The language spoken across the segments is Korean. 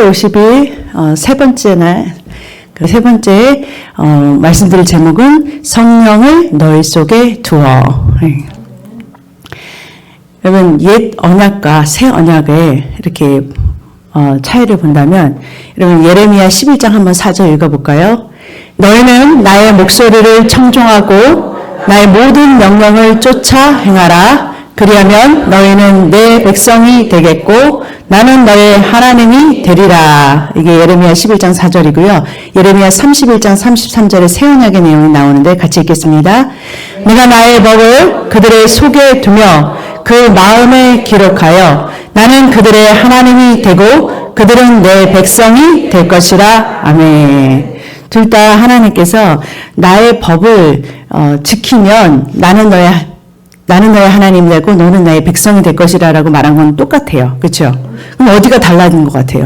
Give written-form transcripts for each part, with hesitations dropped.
10월 50일 세 번째 날, 그 세 번째 말씀드릴 제목은 성령을 너희 속에 두어. 네. 여러분, 옛 언약과 새 언약의 이렇게 차이를 본다면, 여러분 예레미야 11장 한번 4절 읽어볼까요? 너희는 나의 목소리를 청종하고 나의 모든 명령을 쫓아 행하라. 그리하면 너희는 내 백성이 되겠고 나는 너의 하나님이 되리라. 이게 예레미야 11장 4절이고요. 예레미야 31장 33절에 새 언약의 내용이 나오는데 같이 읽겠습니다. 내가 나의 법을 그들의 속에 두며 그 마음에 기록하여 나는 그들의 하나님이 되고 그들은 내 백성이 될 것이라. 아멘. 둘 다 하나님께서 나의 법을 지키면 나는 너의 하나님이 되고 너는 나의 백성이 될 것이라고 말한 건 똑같아요. 그렇죠? 그럼 어디가 달라진 것 같아요?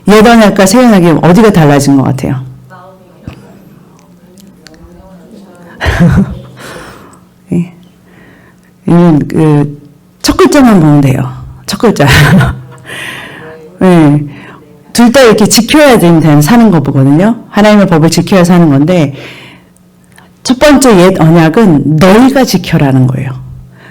옛 언약과 새 언약이 어디가 달라진 것 같아요? 첫 글자만 보면 돼요. 첫 글자. 네. 둘 다 이렇게 지켜야 되는 사는 거거든요. 하나님의 법을 지켜야 사는 건데, 첫 번째 옛 언약은 너희가 지켜라는 거예요.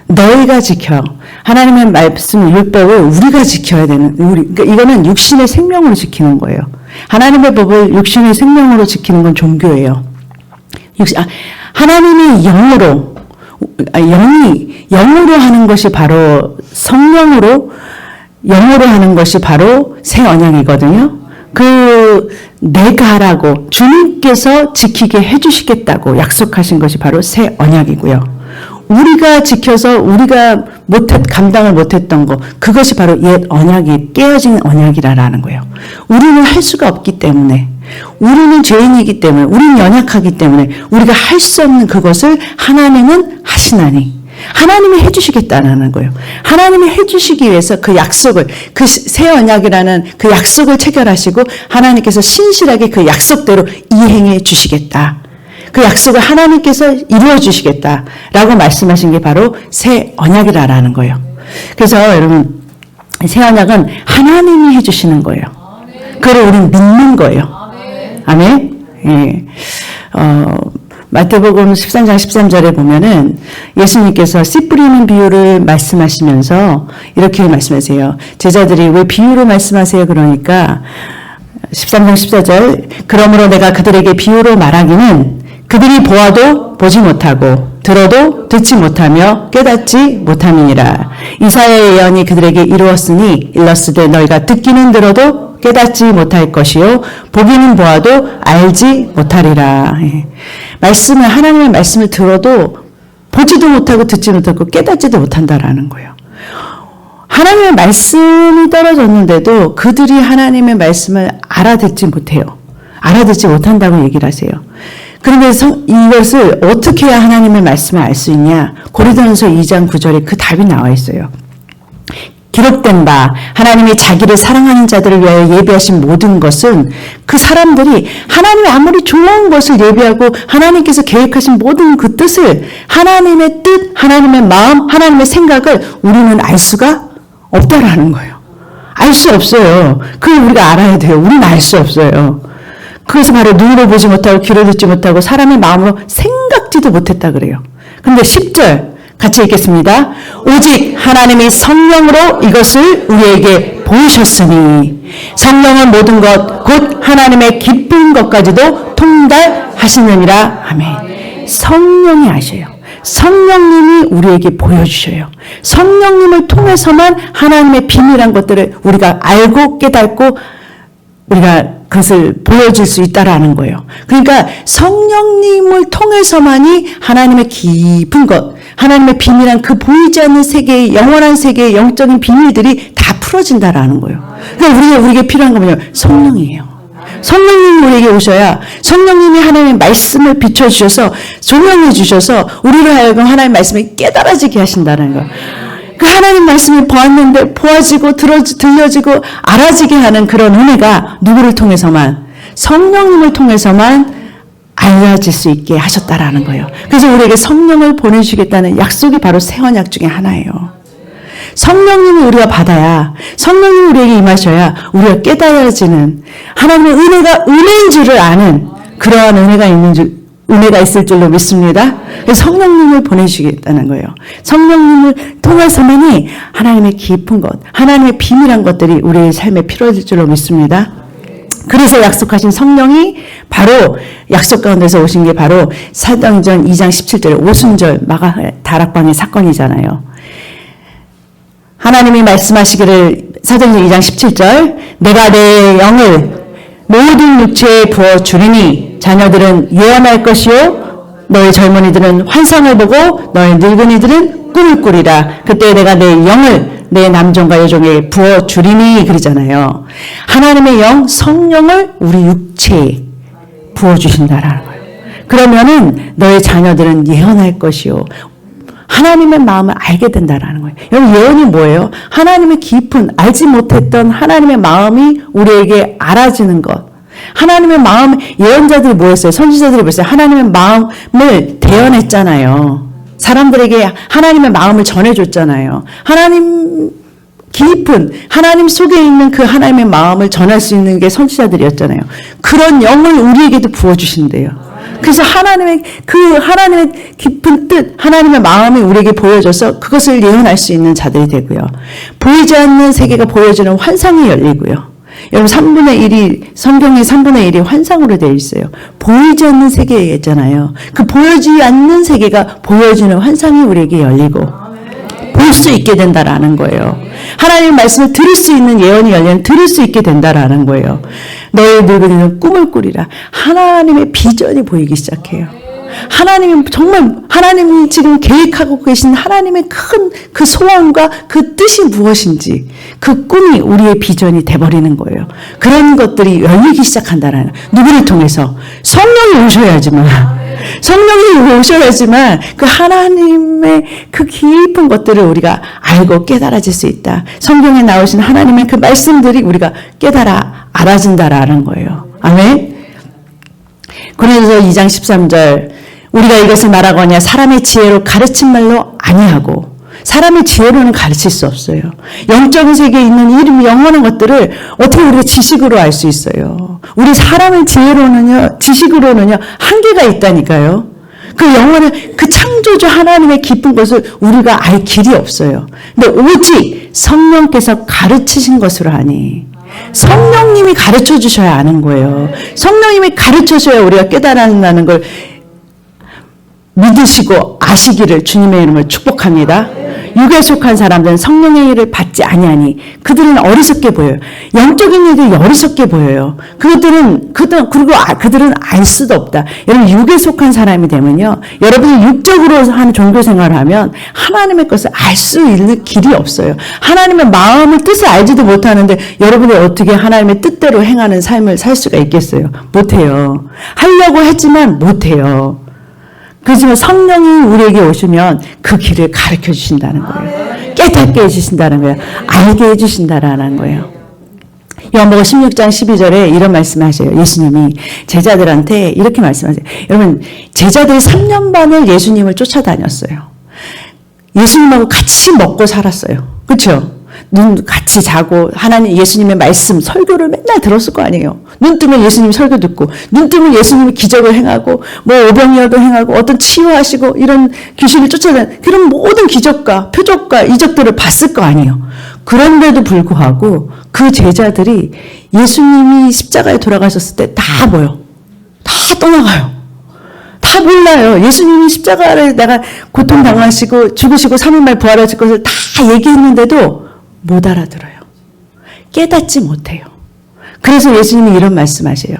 너희가 지켜. 하나님의 말씀, 율법을 우리가 지켜야 되는, 그러니까 이거는 육신의 생명으로 지키는 거예요. 하나님의 법을 육신의 생명으로 지키는 건 종교예요. 하나님이 영으로 하는 것이 바로 성령으로, 영으로 하는 것이 바로 새 언약이거든요. 내가 하라고 주님께서 지키게 해주시겠다고 약속하신 것이 바로 새 언약이고요. 우리가 지켜서 우리가 감당을 못했던 거, 그것이 바로 옛 언약이 깨어진 언약이라는 거예요. 우리는 할 수가 없기 때문에, 우리는 죄인이기 때문에, 우리는 연약하기 때문에 우리가 할 수 없는 그것을 하나님은 하시나니 하나님이 해주시겠다는 거예요. 하나님이 해주시기 위해서 그 약속을, 그 새 언약이라는 그 약속을 체결하시고 하나님께서 신실하게 그 약속대로 이행해 주시겠다. 그 약속을 하나님께서 이루어 주시겠다라고 말씀하신 게 바로 새 언약이라는 거예요. 그래서 여러분, 새 언약은 하나님이 해주시는 거예요. 그걸 우리는 믿는 거예요. 아멘. 예. 마태복음 13장 13절에 보면은 예수님께서 씨 뿌리는 비유를 말씀하시면서 이렇게 말씀하세요. 제자들이 왜 비유로 말씀하세요? 그러니까 13장 14절, 그러므로 내가 그들에게 비유로 말하기는 그들이 보아도 보지 못하고 들어도 듣지 못하며 깨닫지 못함이니라. 이사야의 예언이 그들에게 이르렀으되 너희가 듣기는 들어도 깨닫지 못할 것이요 보기는 보아도 알지 못하리라. 하나님의 말씀을 들어도 보지도 못하고 듣지 못하고 깨닫지도 못한다라는 거예요. 하나님의 말씀이 떨어졌는데도 그들이 하나님의 말씀을 알아듣지 못해요. 알아듣지 못한다고 얘기를 하세요. 그러면서 이것을 어떻게 해야 하나님의 말씀을 알 수 있냐? 고린도전서 2장 9절에 그 답이 나와 있어요. 기록된 바 하나님이 자기를 사랑하는 자들을 위하여 예비하신 모든 것은 그 사람들이 하나님이 아무리 좋은 것을 예비하고 하나님께서 계획하신 모든 그 뜻을, 하나님의 뜻, 하나님의 마음, 하나님의 생각을 우리는 알 수가 없다라는 거예요. 알 수 없어요. 그걸 우리가 알아야 돼요. 우리는 알 수 없어요. 그것을 바로 눈으로 보지 못하고 귀로 듣지 못하고 사람의 마음으로 생각지도 못했다 그래요. 근데 10절 같이 읽겠습니다. 오직 하나님이 성령으로 이것을 우리에게 보이셨으니 성령은 모든 것 곧 하나님의 기쁜 것까지도 통달하시느니라. 아멘. 성령이 아셔요. 성령님이 우리에게 보여주셔요. 성령님을 통해서만 하나님의 비밀한 것들을 우리가 알고 깨닫고 우리가 그것을 보여줄 수 있다라는 거예요. 그러니까 성령님을 통해서만이 하나님의 깊은 것, 하나님의 비밀한 그 보이지 않는 세계의 영원한 세계의 영적인 비밀들이 다 풀어진다라는 거예요. 그러니까 우리에게 필요한 건 뭐냐면 성령이에요. 성령님이 우리에게 오셔야 성령님이 하나님의 말씀을 비춰주셔서 조명해 주셔서 우리를 하여금 하나님의 말씀을 깨달아지게 하신다는 거예요. 그 하나님 말씀이 보았는데 보아지고 들려지고 알아지게 하는 그런 은혜가 누구를 통해서만, 성령님을 통해서만 알려질 수 있게 하셨다라는 거예요. 그래서 우리에게 성령을 보내주시겠다는 약속이 바로 새 언약 중에 하나예요. 성령님을 우리가 받아야, 성령님이 우리에게 임하셔야 우리가 깨달아지는, 하나님의 은혜가 은혜인 줄을 아는 그러한 은혜가 있을 줄로 믿습니다. 그래서 성령님을 보내주시겠다는 거예요. 성령님을 통해서만이 하나님의 깊은 것, 하나님의 비밀한 것들이 우리의 삶에 필요할 줄로 믿습니다. 그래서 약속하신 성령이 바로 약속 가운데서 오신 게 바로 사도행전 2장 17절에 오순절 다락방의 사건이잖아요. 하나님이 말씀하시기를 사도행전 2장 17절 내가 내 영을 모든 육체에 부어주리니 자녀들은 예언할 것이요 너희 젊은이들은 환상을 보고 너희 늙은이들은 꿈을 꾸리라. 그때 내가 내 영을 내 남종과 여종에 부어주리니 그러잖아요. 하나님의 영, 성령을 우리 육체에 부어주신다라는 거예요. 그러면은 너의 자녀들은 예언할 것이요. 하나님의 마음을 알게 된다라는 거예요. 여러분, 예언이 뭐예요? 하나님의 깊은, 알지 못했던 하나님의 마음이 우리에게 알아지는 것. 하나님의 마음, 예언자들이 뭐였어요? 선지자들이 뭐였어요? 하나님의 마음을 대언했잖아요. 사람들에게 하나님의 마음을 전해줬잖아요. 하나님 깊은, 하나님 속에 있는 그 하나님의 마음을 전할 수 있는 게 선지자들이었잖아요. 그런 영을 우리에게도 부어주신대요. 그래서 하나님의 깊은 뜻, 하나님의 마음이 우리에게 보여져서 그것을 예언할 수 있는 자들이 되고요. 보이지 않는 세계가 보여지는 환상이 열리고요. 여러분 3분의 1이 성경의 3분의 1이 환상으로 되어 있어요. 보이지 않는 세계였잖아요. 그 보여지지 않는 세계가 보여지는 환상이 우리에게 열리고 볼 수 있게 된다라는 거예요. 하나님의 말씀을 들을 수 있는 예언이 열리면 들을 수 있게 된다라는 거예요. 너희 늙은이는 꿈을 꾸리라. 하나님의 비전이 보이기 시작해요. 하나님이 정말 하나님이 지금 계획하고 계신 하나님의 큰 그 소원과 그 뜻이 무엇인지 그 꿈이 우리의 비전이 돼버리는 거예요. 그런 것들이 열리기 시작한다라는, 누구를 통해서? 성령이 오셔야지만 그 하나님의 그 깊은 것들을 우리가 알고 깨달아질 수 있다. 성경에 나오신 하나님의 그 말씀들이 우리가 알아진다라는 거예요. 아멘. 그래서 2장 13절 우리가 이것을 말하거냐 사람의 지혜로 가르친 말로 아니하고, 사람의 지혜로는 가르칠 수 없어요. 영적인 세계에 있는 이름 영원한 것들을 어떻게 우리가 지식으로 알 수 있어요? 우리 사람의 지식으로는요 한계가 있다니까요. 그 영원한 그 창조주 하나님의 깊은 것을 우리가 알 길이 없어요. 근데 오직 성령께서 가르치신 것으로 하니, 성령님이 가르쳐 주셔야 아는 거예요. 성령님이 가르쳐 줘야 우리가 깨달아낸다는 걸 믿으시고 아시기를 주님의 이름으로 축복합니다. 육에 속한 사람들은 성령의 일을 받지 아니하니 그들은 어리석게 보여요. 영적인 일들이 어리석게 보여요. 그들은 알 수도 없다. 여러분 육에 속한 사람이 되면요, 여러분이 육적으로 하는 종교 생활을 하면 하나님의 것을 알 수 있는 길이 없어요. 하나님의 마음을 뜻을 알지도 못하는데 여러분이 어떻게 하나님의 뜻대로 행하는 삶을 살 수가 있겠어요? 못해요. 하려고 했지만 못해요. 그렇지만 성령이 우리에게 오시면 그 길을 가르쳐 주신다는 거예요. 깨닫게 해주신다는 거예요. 알게 해주신다라는 거예요. 요한복음 16장 12절에 이런 말씀하셔요. 예수님이 제자들한테 이렇게 말씀하세요. 여러분, 제자들이 3년 반을 예수님을 쫓아다녔어요. 예수님하고 같이 먹고 살았어요. 그렇죠? 눈 같이 자고 예수님의 말씀, 설교를 맨날 들었을 거 아니에요. 눈 뜨면 예수님 설교 듣고, 눈 뜨면 예수님이 기적을 행하고, 오병이어도 행하고, 어떤 치유하시고, 이런 귀신을 쫓아다니는 그런 모든 기적과 표적과 이적들을 봤을 거 아니에요. 그런데도 불구하고 그 제자들이 예수님이 십자가에 돌아가셨을 때 다 다 떠나가요. 다 몰라요. 예수님이 십자가를 내가 고통당하시고 죽으시고 3일 만에 부활하실 것을 다 얘기했는데도 못 알아들어요. 깨닫지 못해요. 그래서 예수님이 이런 말씀하세요.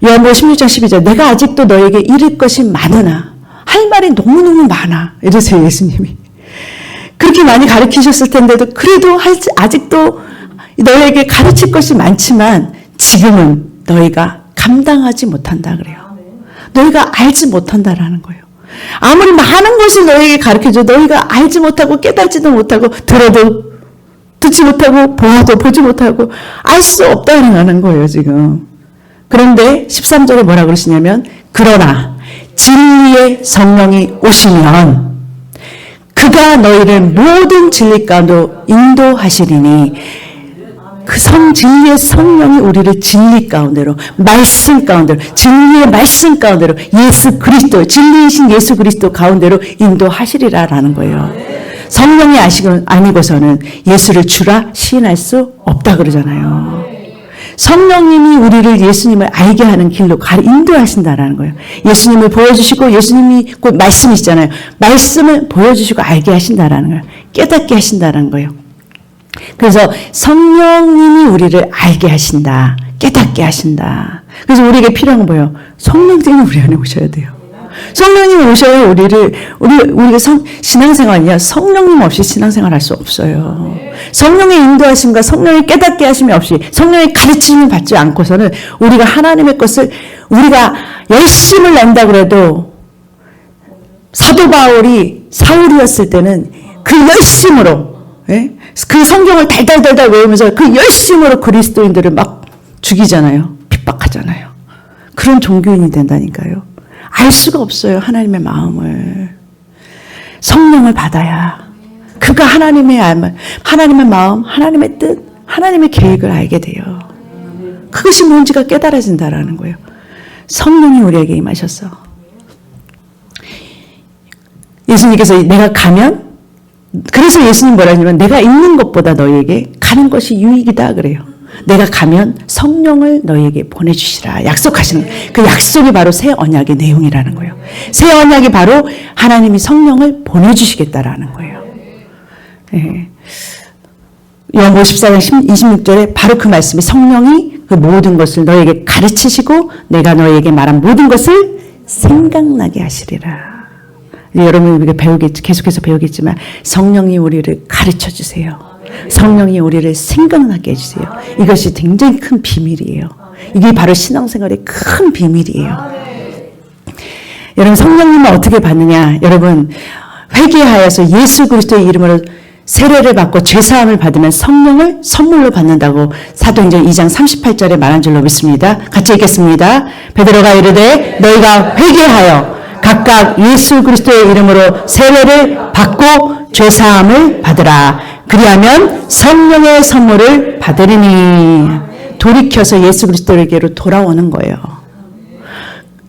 요한복음 16장 12절 내가 아직도 너에게 이를 것이 많으나, 할 말이 너무너무 많아 이러세요. 예수님이 그렇게 많이 가르치셨을 텐데도 그래도 아직도 너에게 가르칠 것이 많지만 지금은 너희가 감당하지 못한다 그래요. 너희가 알지 못한다라는 거예요. 아무리 많은 것을 너희에게 가르쳐줘 너희가 알지 못하고 깨닫지도 못하고 들어도 듣지 못하고 보아도 보지 못하고 알 수 없다는 거예요 지금. 그런데 13절에 뭐라고 그러시냐면 그러나 진리의 성령이 오시면 그가 너희를 모든 진리 가운데로 인도하시리니 그 진리의 성령이 우리를 진리 가운데로, 말씀 가운데로, 진리의 말씀 가운데로, 예수 그리스도, 진리이신 예수 그리스도 가운데로 인도하시리라라는 거예요. 성령이 아니고서는 예수를 주라 시인할 수 없다 그러잖아요. 성령님이 우리를 예수님을 알게 하는 길로 인도하신다라는 거예요. 예수님을 보여주시고, 예수님이 곧 말씀이시잖아요. 말씀을 보여주시고 알게 하신다라는 거예요. 깨닫게 하신다라는 거예요. 그래서 성령님이 우리를 알게 하신다. 깨닫게 하신다. 그래서 우리에게 필요한 건 뭐예요? 성령님이 우리 안에 오셔야 돼요. 성령님이 오셔야 우리가 신앙생활이냐? 성령님 없이 신앙생활 할 수 없어요. 성령의 인도하심과 성령의 깨닫게 하심이 없이, 성령의 가르침을 받지 않고서는 우리가 하나님의 것을, 우리가 열심을 낸다 그래도, 사도 바울이 사울이었을 때는 그 열심으로, 예? 그 성경을 달달달달 외우면서 그 열심으로 그리스도인들을 막 죽이잖아요. 핍박하잖아요. 그런 종교인이 된다니까요. 알 수가 없어요. 하나님의 마음을. 성령을 받아야 그가 하나님의 마음, 하나님의 뜻, 하나님의 계획을 알게 돼요. 그것이 뭔지가 깨달아진다라는 거예요. 성령이 우리에게 임하셔서. 예수님께서 내가 가면, 그래서 예수님 뭐라 하냐면 내가 있는 것보다 너희에게 가는 것이 유익이다 그래요. 내가 가면 성령을 너희에게 보내주시라 약속하시는 거예요. 그 약속이 바로 새 언약의 내용이라는 거예요. 새 언약이 바로 하나님이 성령을 보내주시겠다라는 거예요. 네. 요한복음 14장 26절에 바로 그 말씀이, 성령이 그 모든 것을 너희에게 가르치시고 내가 너희에게 말한 모든 것을 생각나게 하시리라. 여러분 우리가 계속해서 배우겠지만 성령이 우리를 가르쳐 주세요. 성령이 우리를 생각나게 해주세요. 이것이 굉장히 큰 비밀이에요. 이게 바로 신앙생활의 큰 비밀이에요. 여러분 성령님은 어떻게 받느냐? 여러분 회개하여서 예수 그리스도의 이름으로 세례를 받고 죄사함을 받으면 성령을 선물로 받는다고 사도행전 2장 38절에 말한 줄로 믿습니다. 같이 읽겠습니다. 베드로가 이르되 너희가 회개하여 각각 예수 그리스도의 이름으로 세례를 받고 죄사함을 받으라. 그리하면 성령의 선물을 받으리니. 돌이켜서 예수 그리스도에게로 돌아오는 거예요.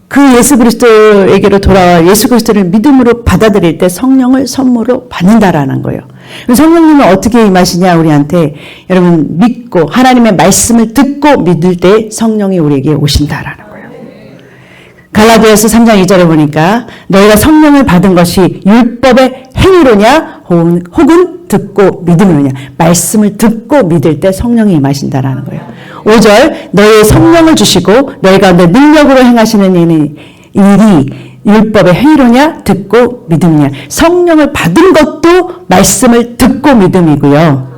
그 예수 그리스도에게로 돌아와 예수 그리스도를 믿음으로 받아들일 때 성령을 선물로 받는다라는 거예요. 성령님은 어떻게 임하시냐 우리한테? 여러분 믿고 하나님의 말씀을 듣고 믿을 때 성령이 우리에게 오신다라는 거예요. 갈라디아서 3장 2절에 보니까 너희가 성령을 받은 것이 율법의 행위로냐 혹은 듣고 믿음으로냐. 말씀을 듣고 믿을 때 성령이 임하신다라는 거예요. 5절 너희의 성령을 주시고 너희 가운데 능력으로 행하시는 일이 율법의 행위로냐 듣고 믿음이냐. 성령을 받은 것도 말씀을 듣고 믿음이고요.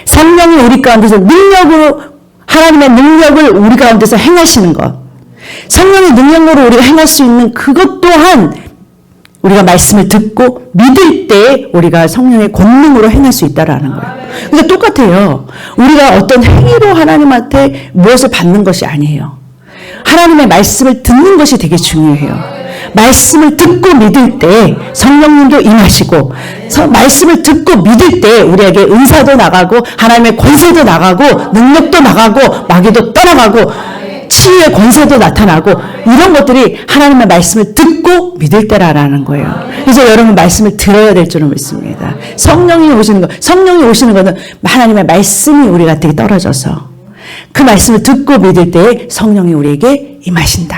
성령이 우리 가운데서 능력으로 하나님의 능력을 우리 가운데서 행하시는 것. 성령의 능력으로 우리가 행할 수 있는 그것 또한 우리가 말씀을 듣고 믿을 때 우리가 성령의 권능으로 행할 수 있다라는 거예요. 그러니까 똑같아요. 우리가 어떤 행위로 하나님한테 무엇을 받는 것이 아니에요. 하나님의 말씀을 듣는 것이 되게 중요해요. 말씀을 듣고 믿을 때 성령님도 임하시고 말씀을 듣고 믿을 때 우리에게 은사도 나가고 하나님의 권세도 나가고 능력도 나가고 마귀도 떠나가고 치유의 권세도 나타나고 이런 것들이 하나님의 말씀을 듣고 믿을 때라는 거예요. 그래서 여러분 말씀을 들어야 될 줄은 믿습니다. 성령이 오시는 것은 하나님의 말씀이 우리 곁에 떨어져서 그 말씀을 듣고 믿을 때 성령이 우리에게 임하신다.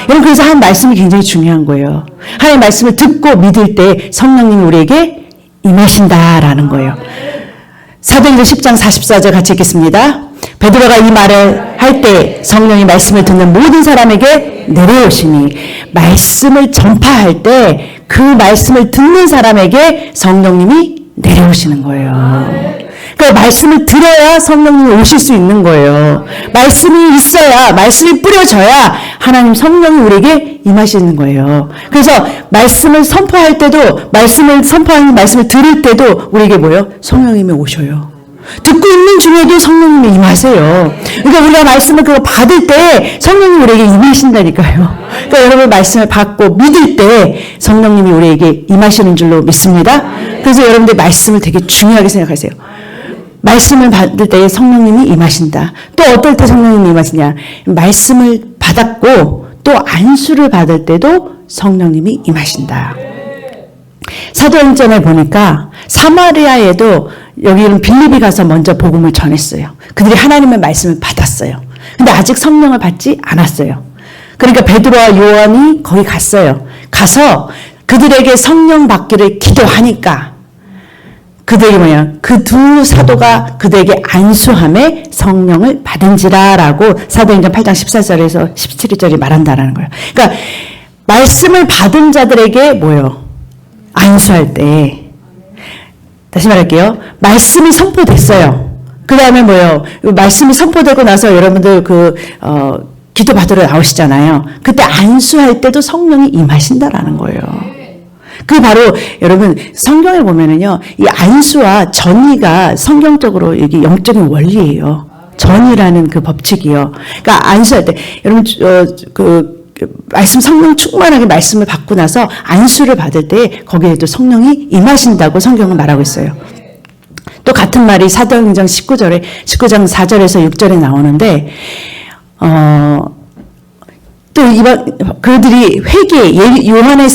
여러분 그래서 한 말씀이 굉장히 중요한 거예요. 하나님의 말씀을 듣고 믿을 때 성령님이 우리에게 임하신다라는 거예요. 사도행전 10장 44절 같이 읽겠습니다. 베드로가 이 말을 할 때 성령이 말씀을 듣는 모든 사람에게 내려오시니 말씀을 전파할 때 그 말씀을 듣는 사람에게 성령님이 내려오시는 거예요. 그러니까 말씀을 들어야 성령님이 오실 수 있는 거예요. 말씀이 있어야, 말씀이 뿌려져야 하나님 성령이 우리에게 임하시는 거예요. 그래서 말씀을 선포할 때도, 말씀을 들을 때도 우리에게 뭐예요? 성령님이 오셔요. 듣고 있는 중에도 성령님이 임하세요. 그러니까 우리가 말씀을 그거 받을 때 성령님이 우리에게 임하신다니까요. 그러니까 여러분 말씀을 받고 믿을 때 성령님이 우리에게 임하시는 줄로 믿습니다. 그래서 여러분들 말씀을 되게 중요하게 생각하세요. 말씀을 받을 때 성령님이 임하신다. 또 어떨 때 성령님이 임하시냐. 말씀을 받았고 또 안수를 받을 때도 성령님이 임하신다. 사도행전에 보니까 사마리아에도 여기는 빌립이 가서 먼저 복음을 전했어요. 그들이 하나님의 말씀을 받았어요. 근데 아직 성령을 받지 않았어요. 그러니까 베드로와 요한이 거기 갔어요. 가서 그들에게 성령 받기를 기도하니까 그들이 그 두 사도가 그들에게 안수함에 성령을 받은지라라고 사도행전 8장 14절에서 17절이 말한다라는 거예요. 그러니까 말씀을 받은 자들에게 안수할 때 다시 말할게요. 말씀이 선포됐어요. 그 다음에 말씀이 선포되고 나서 여러분들 기도 받으러 나오시잖아요. 그때 안수할 때도 성령이 임하신다라는 거예요. 그게 바로 여러분 성경에 보면은요, 이 안수와 전의가 성경적으로 이게 영적인 원리예요. 전의라는 그 법칙이요. 그러니까 안수할 때 여러분 말씀 성령 충만하게 말씀을 받고 나서 안수를 받을 때 거기에도 성령이 임하신다고 성경은 말하고 있어요. 또 같은 말이 사도행전 19장 4절에서 6절에 나오는데 또 그들이 요한의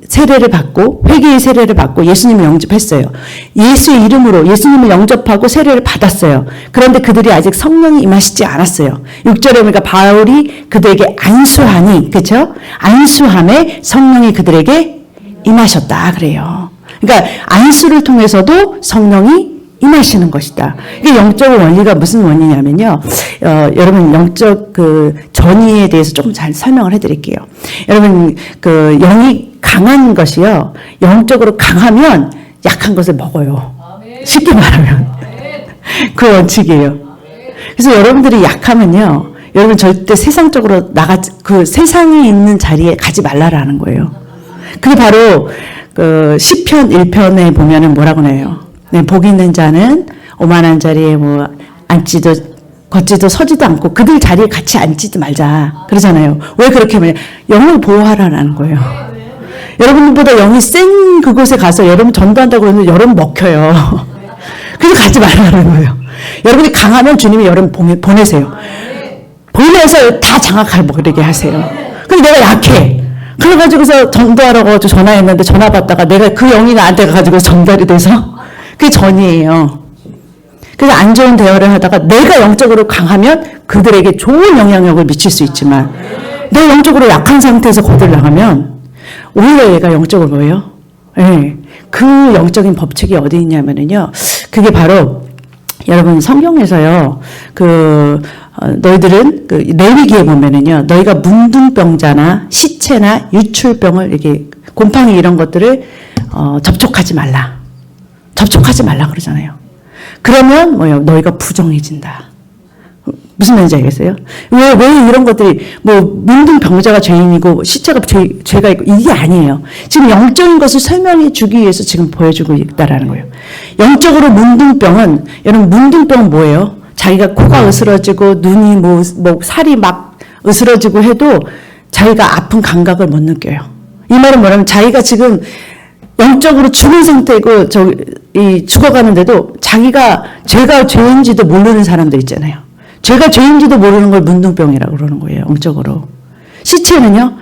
세례를 받고 회개의 세례를 받고 예수님을 영접했어요. 예수의 이름으로 예수님을 영접하고 세례를 받았어요. 그런데 그들이 아직 성령이 임하시지 않았어요. 6절에 보니까 바울이 그들에게 안수하니, 그렇죠? 안수함에 성령이 그들에게 임하셨다 그래요. 그러니까 안수를 통해서도 성령이 임하시는 것이다. 이게 영적 원리가 무슨 원리냐면요. 여러분 영적 전의에 대해서 조금 잘 설명을 해드릴게요. 여러분 영이 강한 것이요. 영적으로 강하면 약한 것을 먹어요. 쉽게 말하면 그 원칙이에요. 그래서 여러분들이 약하면요. 여러분 절대 세상적으로 세상에 있는 자리에 가지 말라라는 거예요. 그게 바로 시편 1편에 보면은 뭐라고 해요. 네, 복 있는 자는 오만한 자리에 앉지도 걷지도 서지도 않고 그들 자리에 같이 앉지도 말자 그러잖아요. 왜 그렇게 하면 영을 보호하라는 거예요. 여러분보다 영이 센 그곳에 가서 여러분 전도한다고 그러면 여러분 먹혀요. 그래서 가지 말라는 거예요. 여러분이 강하면 주님이 여러분 보내세요. 보내서 다 장악하게 하세요. 근데 내가 약해. 그래가지고서 전도하라고 전화했는데 전화 받다가 내가 그 영이 나한테 가가지고 전달이 돼서 그게 전이에요. 그래서 안 좋은 대화를 하다가 내가 영적으로 강하면 그들에게 좋은 영향력을 미칠 수 있지만 내 영적으로 약한 상태에서 거들 나가면 오히려 얘가 영적으로 뭐예요? 네. 그 영적인 법칙이 어디 있냐면요. 그게 바로 여러분 성경에서요. 너희들은 레위기에 보면은요. 너희가 문둥병자나 시체나 유출병을 이렇게 곰팡이 이런 것들을 접촉하지 말라. 접촉하지 말라 그러잖아요. 그러면 너희가 부정해진다. 무슨 말인지 알겠어요? 왜 이런 것들이 문둥병자가 죄인이고 시체가 죄가 있고 이게 아니에요. 지금 영적인 것을 설명해 주기 위해서 지금 보여주고 있다라는 거예요. 영적으로 문둥병은 여러분 문둥병은 뭐예요? 자기가 코가 으스러지고 눈이 살이 막 으스러지고 해도 자기가 아픈 감각을 못 느껴요. 이 말은 뭐냐면 자기가 지금 영적으로 죽은 상태고 죽어가는데도 자기가 죄가 죄인지도 모르는 사람들 있잖아요. 죄가 죄인지도 모르는 걸 문둥병이라고 그러는 거예요. 영적으로. 시체는요.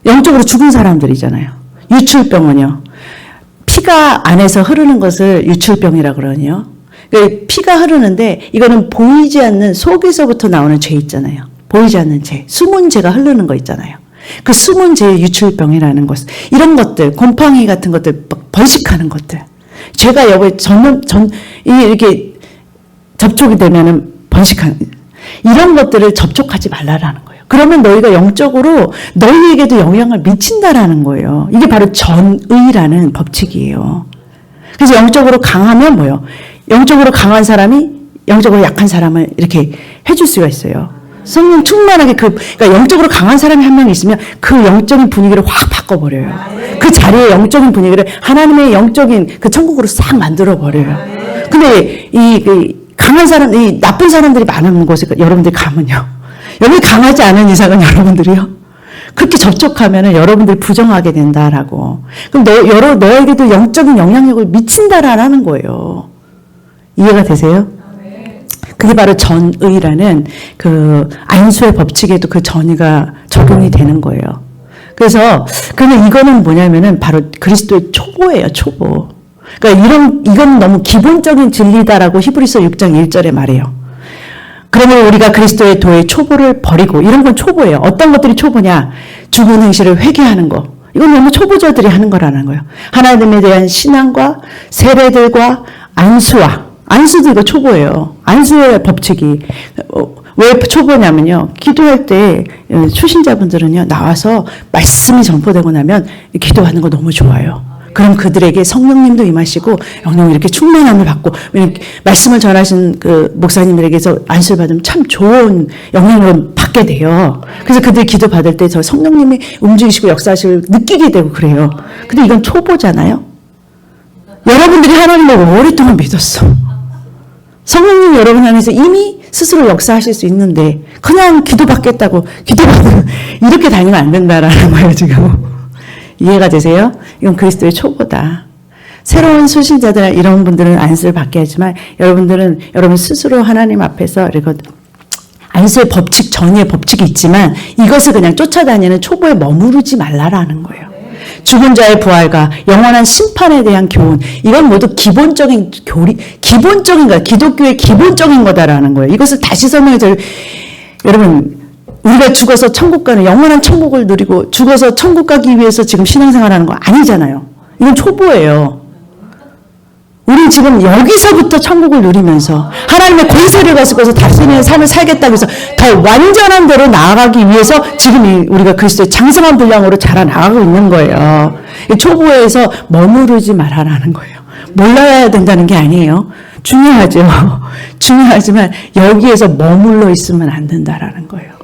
영적으로 죽은 사람들이잖아요. 유출병은요. 피가 안에서 흐르는 것을 유출병이라고 그러네요. 그러니까 피가 흐르는데 이거는 보이지 않는 속에서부터 나오는 죄 있잖아요. 보이지 않는 죄. 숨은 죄가 흐르는 거 있잖아요. 그 숨은 죄의 유출병이라는 것, 이런 것들, 곰팡이 같은 것들, 번식하는 것들, 죄가 여기에 이렇게 접촉이 되면은 번식하는 이런 것들을 접촉하지 말라라는 거예요. 그러면 너희가 영적으로 너희에게도 영향을 미친다라는 거예요. 이게 바로 전의라는 법칙이에요. 그래서 영적으로 강하면 뭐예요? 영적으로 강한 사람이 영적으로 약한 사람을 이렇게 해줄 수가 있어요. 성령 충만하게 그러니까 영적으로 강한 사람이 한 명 있으면 그 영적인 분위기를 확 바꿔버려요. 그 자리의 영적인 분위기를 하나님의 영적인 그 천국으로 싹 만들어버려요. 근데 이 강한 사람, 이 나쁜 사람들이 많은 곳에 여러분들이 가면요. 여러분이 강하지 않은 이상은 여러분들이요. 그렇게 접촉하면은 여러분들이 부정하게 된다라고. 그럼 너에게도 영적인 영향력을 미친다라는 거예요. 이해가 되세요? 그게 바로 전의라는 그 안수의 법칙에도 그 전의가 적용이 되는 거예요. 그래서 그러면 이거는 뭐냐면은 바로 그리스도의 초보예요, 초보. 그러니까 이건 너무 기본적인 진리다라고 히브리서 6장 1절에 말해요. 그러면 우리가 그리스도의 도의 초보를 버리고, 이런 건 초보예요. 어떤 것들이 초보냐? 죽은 행실을 회개하는 거. 이건 너무 초보자들이 하는 거라는 거예요. 하나님에 대한 신앙과 세례들과 안수도 이거 초보예요. 안수의 법칙이. 왜 초보냐면요. 기도할 때 초신자분들은요, 나와서 말씀이 전포되고 나면 기도하는 거 너무 좋아요. 그럼 그들에게 성령님도 임하시고 영영 이렇게 충만함을 받고, 말씀을 전하신 그 목사님들에게서 안수를 받으면 참 좋은 영향을 받게 돼요. 그래서 그들이 기도 받을 때 저 성령님이 움직이시고 역사하시고 느끼게 되고 그래요. 근데 이건 초보잖아요. 여러분들이 하나님을 오랫동안 믿었어. 성령님 여러분 안에서 이미 스스로 역사하실 수 있는데 그냥 기도받겠다고 기도받으면 이렇게 다니면 안 된다라는 거예요, 지금. 이해가 되세요? 이건 그리스도의 초보다. 새로운 수신자들, 이런 분들은 안수를 받게 하지만 여러분 스스로 하나님 앞에서 이렇게 안수의 법칙, 전의의 법칙이 있지만 이것을 그냥 쫓아다니는 초보에 머무르지 말라라는 거예요. 죽은 자의 부활과 영원한 심판에 대한 교훈, 이건 모두 기본적인 거야. 기독교의 기본적인 거다라는 거예요. 이것을 다시 설명해서, 여러분, 우리가 죽어서 천국 가는 영원한 천국을 누리고 죽어서 천국 가기 위해서 지금 신앙생활하는 거 아니잖아요. 이건 초보예요. 우린 지금 여기서부터 천국을 누리면서 하나님의 권세를 가지고서 다스리는 삶을 살겠다고 해서 더 완전한 대로 나아가기 위해서 지금 우리가 그리스도의 장성한 분량으로 자라나가고 있는 거예요. 초보에서 머무르지 말아라는 거예요. 몰라야 된다는 게 아니에요. 중요하죠. 중요하지만 여기에서 머물러 있으면 안 된다라는 거예요.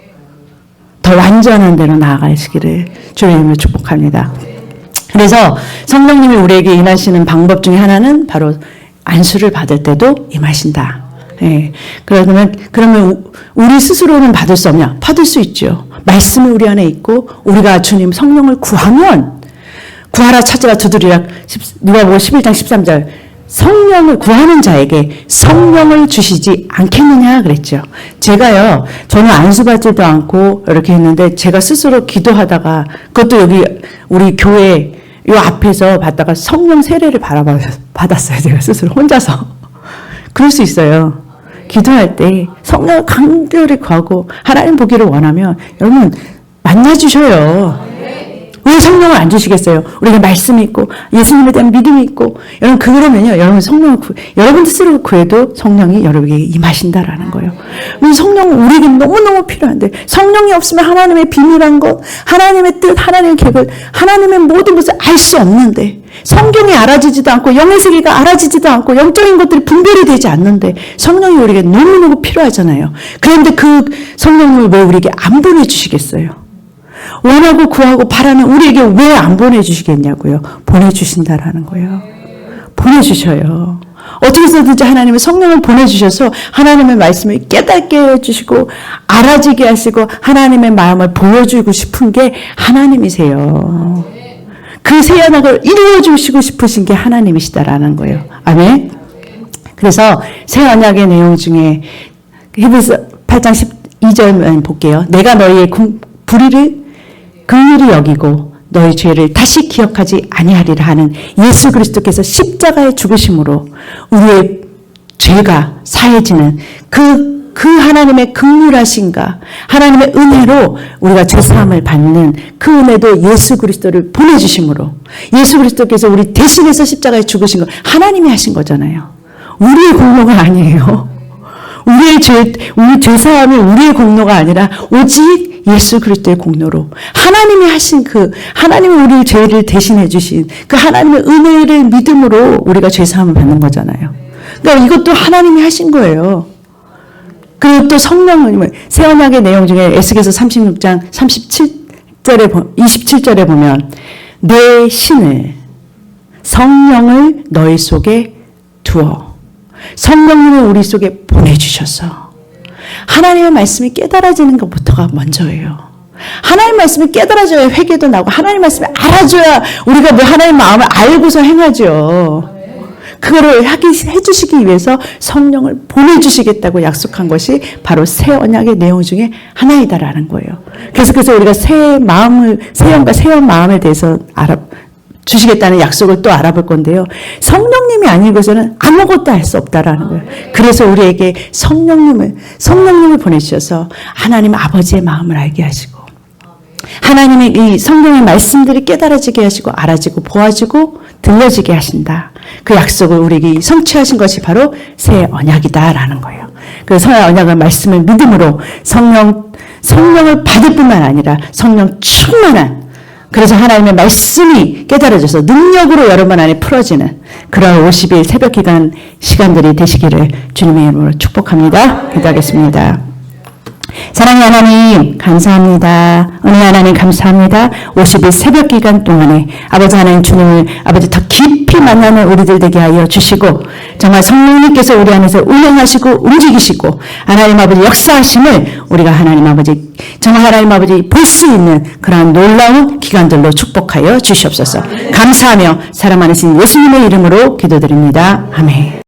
더 완전한 대로 나아가시기를 주의 이름으로 축복합니다. 그래서 성령님이 우리에게 임하시는 방법 중에 하나는 바로 안수를 받을 때도 임하신다. 예. 그러면 우리 스스로는 받을 수 없냐? 받을 수 있죠. 말씀이 우리 안에 있고 우리가 주님 성령을 구하면, 구하라 찾으라 두드리라, 누가복음 11장 13절, 성령을 구하는 자에게 성령을 주시지 않겠느냐 그랬죠. 저는 안수받지도 않고 이렇게 했는데 제가 스스로 기도하다가, 그것도 여기 우리 교회 요 앞에서 받다가 성령 세례를 받았어요. 제가 스스로 혼자서. 그럴 수 있어요. 기도할 때 성령을 간절히 구하고 하나님 보기를 원하면 여러분 만나주셔요. 왜 성령을 안 주시겠어요? 우리가 말씀이 있고 예수님에 대한 믿음이 있고, 여러분 그러면요, 여러분 성령을 여러분 스스로 구해도 성령이 여러분에게 임하신다라는 거예요. 성령은 우리에게 너무너무 필요한데, 성령이 없으면 하나님의 비밀한 것, 하나님의 뜻, 하나님의 계획, 하나님의 모든 것을 알 수 없는데, 성경이 알아지지도 않고 영의 세계가 알아지지도 않고 영적인 것들이 분별이 되지 않는데 성령이 우리에게 너무너무 필요하잖아요. 그런데 그 성령을 왜 우리에게 안 보내주시겠어요? 원하고 구하고 바라는 우리에게 왜 안 보내주시겠냐고요. 보내주신다라는 거예요. 보내주셔요. 어떻게 해서든지 하나님은 성령을 보내주셔서 하나님의 말씀을 깨닫게 해주시고 알아지게 하시고 하나님의 마음을 보여주고 싶은 게 하나님이세요. 그 새 언약을 이루어주시고 싶으신 게 하나님이시다라는 거예요. 아멘. 그래서 새 언약의 내용 중에 히브리서 8장 12절 볼게요. 내가 너희의 불의를 긍휼히 여기고 너희 죄를 다시 기억하지 아니하리라 하는 예수 그리스도께서 십자가의 죽으심으로 우리의 죄가 사해지는 그 하나님의 긍휼하신가, 하나님의 은혜로 우리가 죄사함을 받는 그 은혜도 예수 그리스도를 보내주심으로, 예수 그리스도께서 우리 대신해서 십자가에 죽으신 거 하나님이 하신 거잖아요. 우리의 공로가 아니에요. 우리 죄사함이 우리의 공로가 아니라 오직 예수 그리스도의 공로로 하나님이 하신 하나님이 우리 죄를 대신해 주신 그 하나님의 은혜를 믿음으로 우리가 죄사함을 받는 거잖아요. 그러니까 이것도 하나님이 하신 거예요. 그리고 또 성령은 새 언약의 내용 중에 에스겔서 36장 27절에 보면 내 신을 성령을 너희 속에 두어. 성령님을 우리 속에 보내주셔서 하나님의 말씀이 깨달아지는 것부터가 먼저예요. 하나님 말씀이 깨달아져야 회개도 나고 하나님 말씀이 알아줘야 우리가 뭐 하나님 마음을 알고서 행하죠. 그거를 해주시기 위해서 성령을 보내주시겠다고 약속한 것이 바로 새 언약의 내용 중에 하나이다라는 거예요. 그래서 우리가 새 영과 새 마음에 대해서 주시겠다는 약속을 또 알아볼 건데요. 성령님이 아니고서는 아무것도 할 수 없다라는 거예요. 그래서 우리에게 성령님을 보내주셔서 하나님 아버지의 마음을 알게 하시고 하나님의 이 성경의 말씀들이 깨달아지게 하시고 알아지고 보아지고 들려지게 하신다. 그 약속을 우리에게 성취하신 것이 바로 새 언약이다라는 거예요. 그 새 언약의 말씀을 믿음으로 성령을 받을 뿐만 아니라 성령 충만한 그래서 하나님의 말씀이 깨달아져서 능력으로 여러분 안에 풀어지는 그런 50일 새벽 기간 시간들이 되시기를 주님의 이름으로 축복합니다. 기도하겠습니다. 사랑의 하나님 감사합니다. 은혜 하나님 감사합니다. 50일 새벽 기간 동안에 아버지 하나님 주님을 아버지 더 깊이 만나는 우리들 되게 하여 주시고 정말 성령님께서 우리 안에서 운행하시고 움직이시고 하나님 아버지 역사하심을 우리가 하나님 아버지 정말 하나님 아버지 볼 수 있는 그러한 놀라운 기간들로 축복하여 주시옵소서. 감사하며 사랑 많으신 예수님의 이름으로 기도드립니다. 아멘.